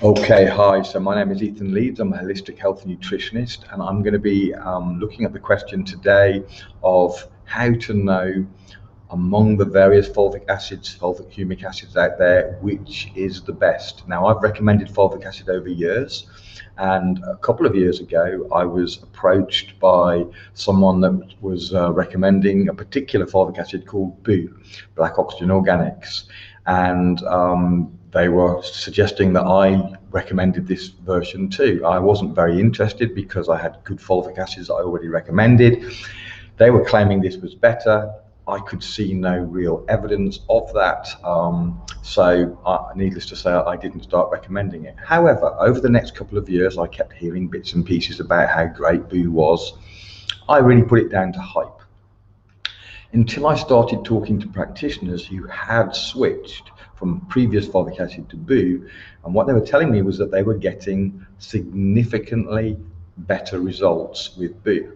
Okay, hi. So my name is Ethan Leeds. I'm a holistic health nutritionist, and I'm going to be looking at the question today of how to know among the various fulvic acids, fulvic humic acids out there, which is the best. Now, I've recommended fulvic acid over years, and a couple of years ago, I was approached by someone that was recommending a particular fulvic acid called BOO, Black Oxygen Organics, and they were suggesting that I recommended this version too. I wasn't very interested because I had good fulvic acids that I already recommended. They were claiming this was better. I could see no real evidence of that. Needless to say, I didn't start recommending it. However, over the next couple of years, I kept hearing bits and pieces about how great BOO was. I really put it down to hype until I started talking to practitioners who had switched from previous fulvic acid to BOO, and what they were telling me was that they were getting significantly better results with BOO.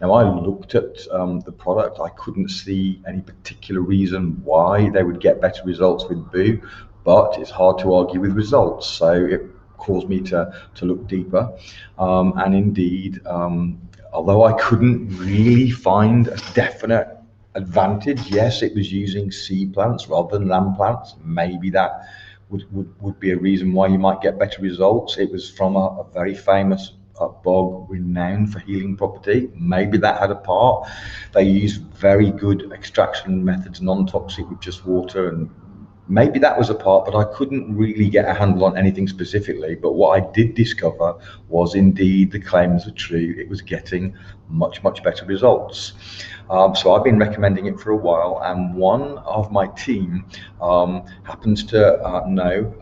Now, I looked at the product. I couldn't see any particular reason why they would get better results with BOO, but it's hard to argue with results, so it caused me to look deeper. And indeed, although I couldn't really find a definite advantage, yes, it was using seed plants rather than land plants. Maybe that would be a reason why you might get better results. It was from a very famous bog renowned for healing property. Maybe that had a part. They use very good extraction methods, non-toxic with just water, and maybe that was a part, but I couldn't really get a handle on anything specifically. But what I did discover was indeed the claims were true. It was getting much better results. So I've been recommending it for a while, and one of my team happens to know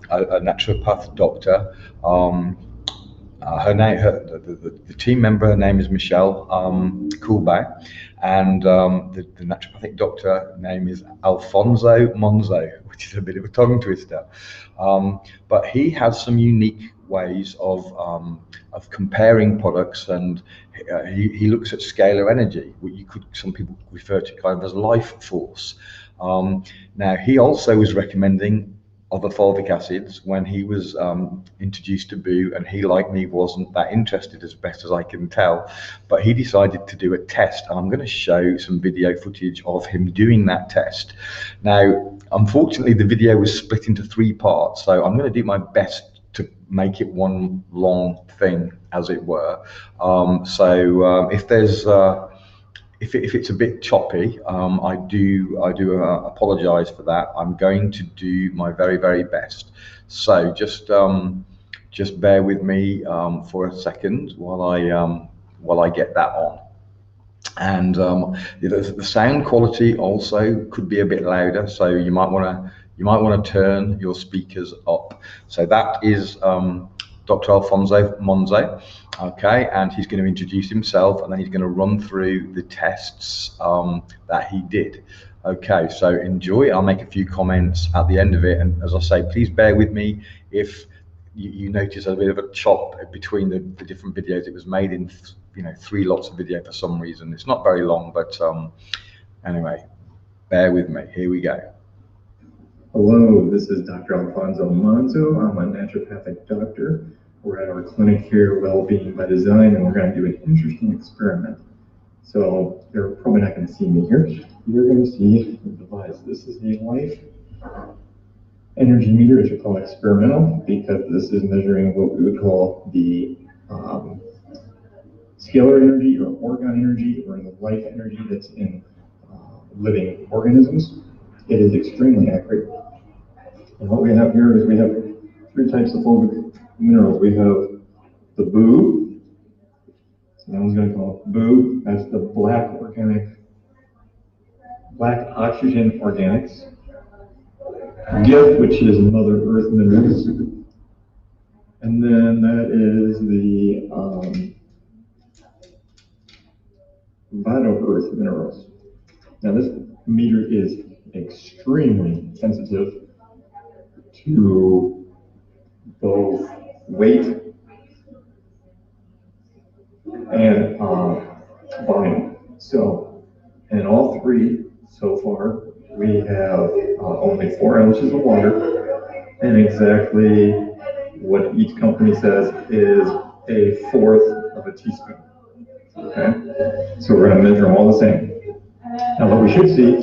a naturopath doctor. The team member, her name is Michelle Coolbau, and the naturopathic doctor name is Alfonso Monzo, which is a bit of a tongue twister. But he has some unique ways of comparing products, and he looks at scalar energy, what some people refer to kind of as life force. Now, he also was recommending other fulvic acids when he was introduced to BOO, and he, like me, wasn't that interested, as best as I can tell. But he decided to do a test, and I'm going to show some video footage of him doing that test. Now, unfortunately, the video was split into 3 parts, so I'm going to do my best to make it one long thing, as it were. If it's a bit choppy, I do apologise for that. I'm going to do my very best. So just bear with me for a second while I get that on. And the sound quality also could be a bit louder, so you might want to turn your speakers up. So that is Dr. Alfonso Monzo, okay, and he's going to introduce himself, and then he's going to run through the tests that he did. Okay, so enjoy. I'll make a few comments at the end of it, and as I say, please bear with me if you notice a bit of a chop between the different videos. It was made in 3 lots of video for some reason. It's not very long, but anyway, bear with me. Here we go. Hello, this is Dr. Alfonso Monzo. I'm a naturopathic doctor. We're at our clinic here, Wellbeing by Design, and we're going to do an interesting experiment. So you're probably not going to see me here. You're going to see the device. This is a life energy meter, which we call experimental, because this is measuring what we would call the scalar energy or orgone energy, or the life energy that's in living organisms. It is extremely accurate. And what we have here is we have 3 types of fulvic minerals. We have the BOO. So that one's going to call it BOO. That's the black oxygen organics. GIF, which is Mother Earth minerals. And then that is the Vital Earth minerals. Now this meter is extremely sensitive to both weight and volume. So in all 3 so far, we have only 4 ounces of water and exactly what each company says is a fourth of a teaspoon. Okay, so we're going to measure them all the same. Now what we should see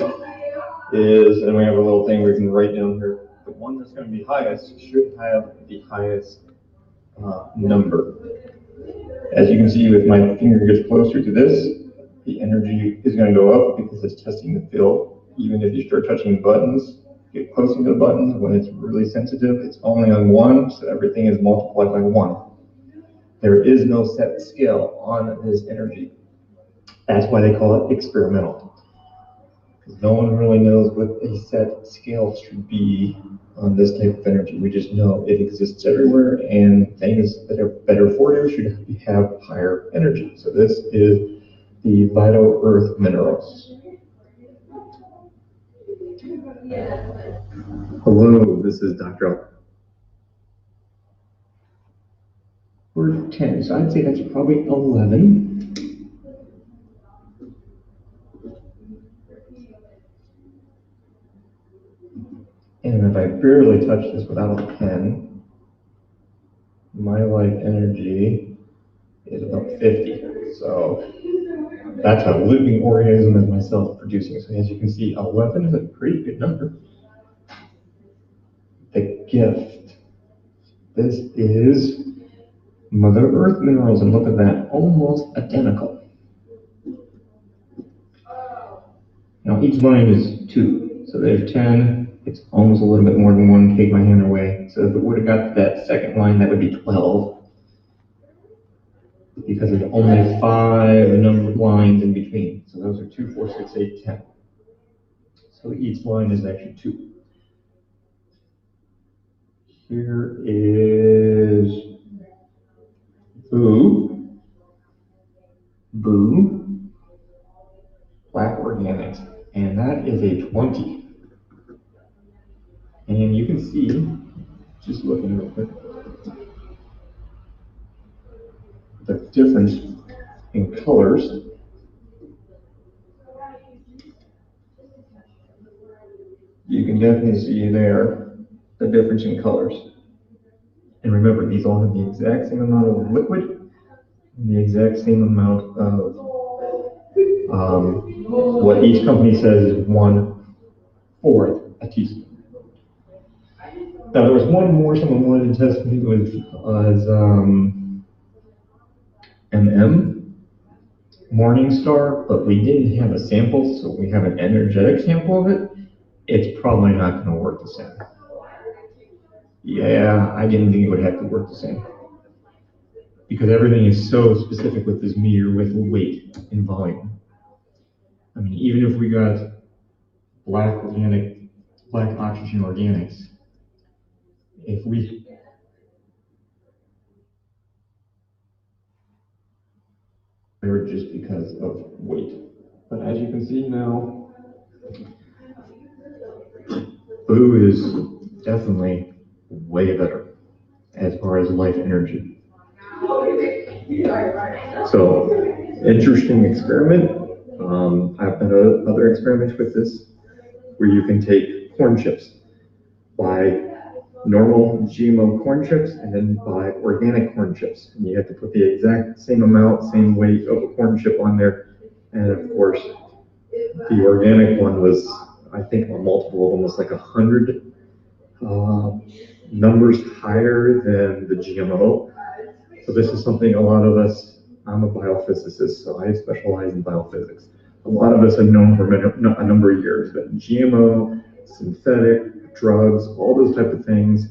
is, and we have a little thing we can write down here, the one that's going to be highest should have the highest number. As you can see, with my finger gets closer to this, the energy is going to go up because it's testing the field. Even if you start touching buttons, get close to the buttons, when it's really sensitive, it's only on 1, so everything is multiplied by 1. There is no set scale on this energy. That's why they call it experimental. Because no one really knows what a set scale should be on this type of energy. We just know it exists everywhere, and things that are better for you should have higher energy. So this is the vital earth minerals. Hello, this is Dr. We're 10, so I'd say that's probably 11. And if I barely touch this without a pen, my life energy is about 50. So that's a living organism as myself producing. So as you can see, 11 is a pretty good number. The gift. This is Mother Earth minerals, and look at that, almost identical. Now each line is 2, so there's 10. It's almost a little bit more than 1. Take my hand away. So if it would have got that second line, that would be 12. Because there's only 5 numbered lines in between. So those are 2, 4, 6, 8, 10. So each line is actually 2. Here is Boo, Black Organics, and that is a 20. And you can see, just looking real quick, the difference in colors. You can definitely see there the difference in colors. And remember, these all have the exact same amount of liquid and the exact same amount of what each company says is 1/4 a teaspoon. Now there was one more someone wanted to test me with Morningstar, but we didn't have a sample, so we have an energetic sample of it. It's probably not going to work the same. Yeah, I didn't think it would have to work the same. Because everything is so specific with this meter with weight and volume. I mean, even if we got black oxygen organics, if we just because of weight. But as you can see now, Boo is definitely way better as far as life energy. So, interesting experiment. I've done other experiments with this where you can take corn chips, buy normal GMO corn chips, and then buy organic corn chips. And you have to put the exact same amount, same weight of a corn chip on there. And of course, the organic one was, I think, a multiple of almost like 100 numbers higher than the GMO. So this is something a lot of us, I'm a biophysicist, so I specialize in biophysics. A lot of us have known for a number of years that GMO, synthetic, drugs, all those type of things,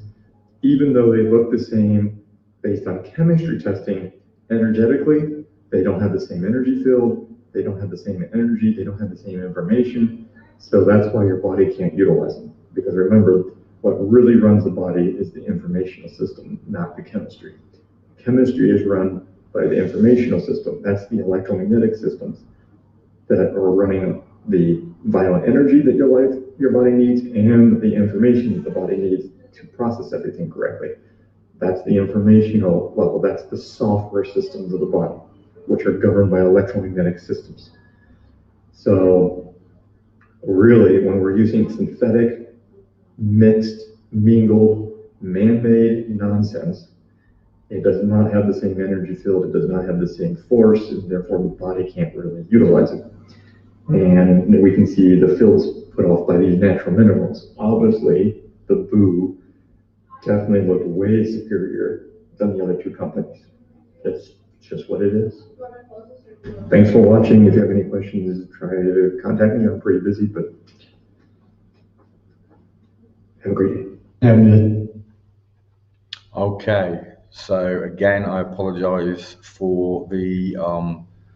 even though they look the same based on chemistry testing, energetically, they don't have the same energy field, they don't have the same energy, they don't have the same information. So that's why your body can't utilize them. Because remember, what really runs the body is the informational system, not the chemistry. Chemistry is run by the informational system. That's the electromagnetic systems that are running the violent energy that your body needs and the information that the body needs to process everything correctly. That's the informational level. That's the software systems of the body, which are governed by electromagnetic systems. So really, when we're using synthetic, mixed, mingled man-made nonsense. It does not have the same energy field, it does not have the same force, and therefore the body can't really utilize it. And we can see the fields put off by these natural minerals. Obviously, the boo definitely looked way superior than the other two companies. That's just what it is. Thanks for watching. If you have any questions, try to contact me. I'm pretty busy, but have a great day. Okay, so again, I apologise for the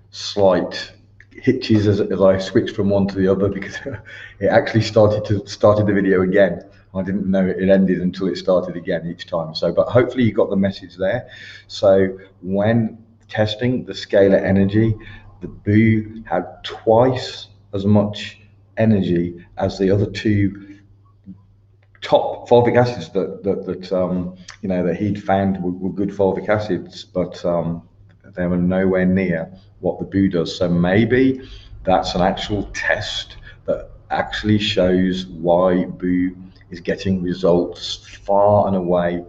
slight hitches as I switched from one to the other, because it actually started the video again. I didn't know it ended until it started again each time. So, but hopefully you got the message there. So when testing the scalar energy, the boo had twice as much energy as the other two top fulvic acids that he'd found were good fulvic acids, but they were nowhere near what the boo does. So maybe that's an actual test that actually shows why boo is getting results far and away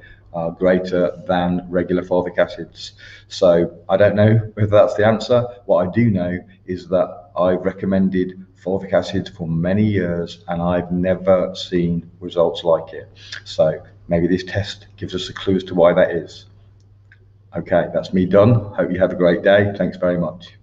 greater than regular fulvic acids. So I don't know if that's the answer. What I do know is that I've recommended fulvic acid for many years and I've never seen results like it. So maybe this test gives us a clue as to why that is. Okay, that's me done. Hope you have a great day. Thanks very much.